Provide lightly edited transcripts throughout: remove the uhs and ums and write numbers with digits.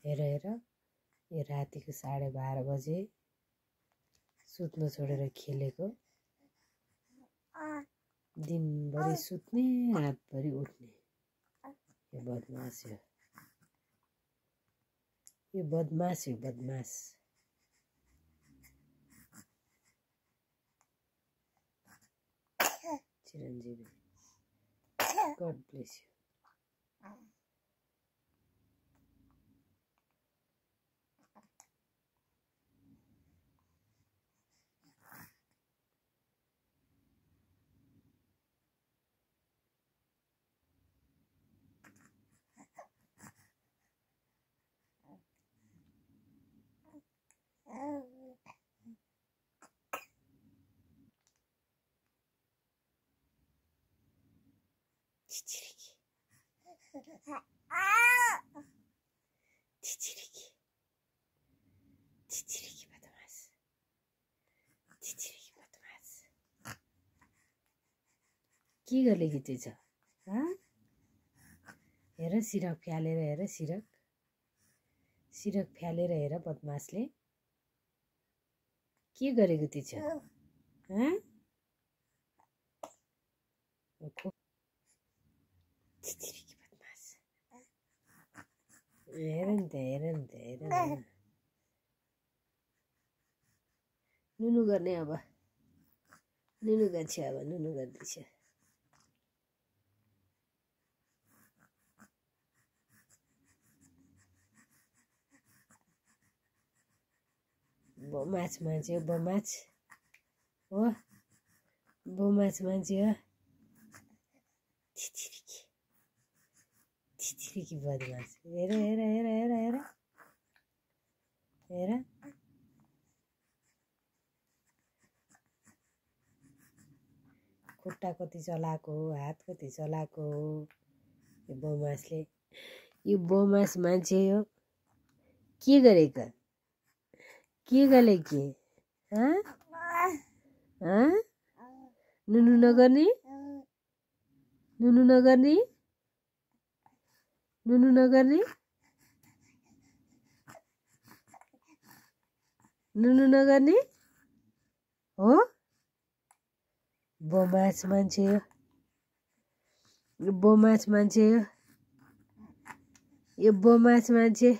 हेर हेर यो रातिको 12:30 बजे सुत्न छोडेर खेलेको दिनभरि सुत्ने रातभरि उठ्ने यो बदमास हो यो बदमास हो बदमास चिरञ्जीवी गॉड ब्लेस यू चिचिरिकी चिचिरिकी चिचिरिकी बदमास चिचिरिकी बदमास के गरेकी चाहिँ छ हेर सिरक फ्यालेर हेर सिरक फ्यालेर हेर बदमासले के गरेको चाहिँ छ चिचिरिकी बदमास हेर नि त नुनु गर्ने अब नुनु गर्छ अब नुनु गर्दैछ बमाच मान्छे हो बमाच हो बमाच मान्छे हो चिचिरिकी बदमास हेर हेर हेर हेर हेर हेर खुट्टा कति चलाएको हात कति चलाएको यो बमासले यो बमास मान्छे हो के गरेको के गरे के नुनु नगर्ने नुनु नगर्ने नुनु नगर्ने नुनु नगर्ने हो बमास मान्छे हो यो बमास मान्छे हो यो बमास मान्छे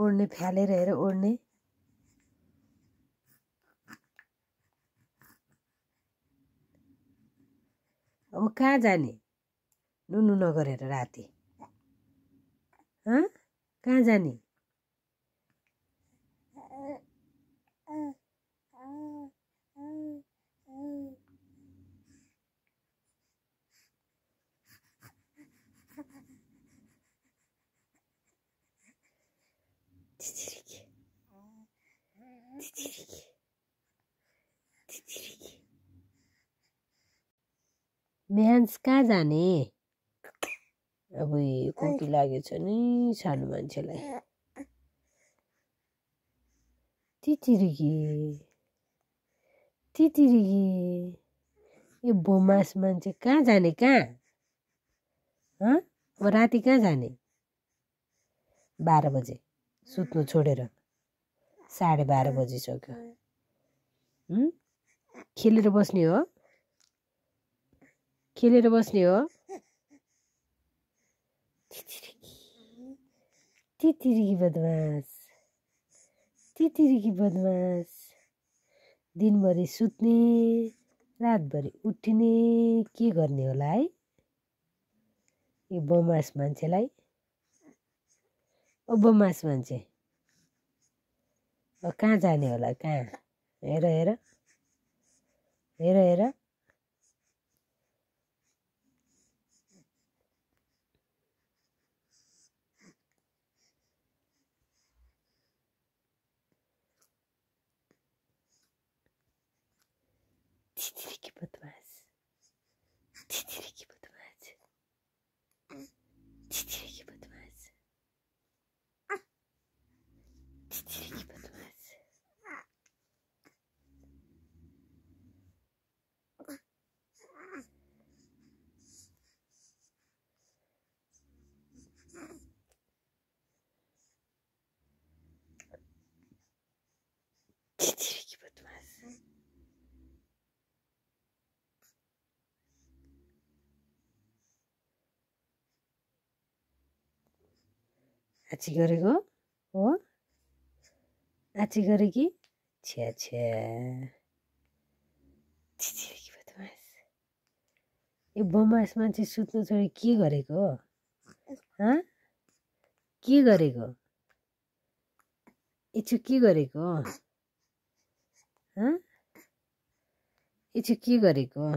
ओड्ने फ्यालेर हेर ओड्ने अब कहाँ जाने नुनु नगरेर राति कहाँ जाने चिचिरिकी चिचिरिकी चिचिरिकी म्यान्स कहाँ जाने अब कोकी लागेछ नि सानो मान्छेलाई चिचिरिकी चिचिरिकी यो बमास मान्छे कहाँ जाने कहाँ अब राति कहाँ जाने 12 बजे सुत्नु छोडेर 12:30 बजिसक्यो खेलेर बस्ने हो खेलेर बस्ने हो चिचिरिकी बदमास चिचिरिकी बदमास दिनभरि सुत्ने रातभरि उठ्ने के गर्ने होला है यो बमास मान्छेलाई ओ बमास मान्छे कहाँ जाने होला कहाँ हेर हेर हेर हेर छिथिरेकी बदमास छिथिरेकी बदमास छिथिरेकी बदमास छिथिरेकी बदमास छिथिरेकी बदमास आची गरेको हो आची गरे कि छ्या छ्या छिथिरेकी बदमास यो बदमास मान्छे सुत्नु छोडी के गरेको हँ के गरेको इछु के गरेको हँ इछु के गरेको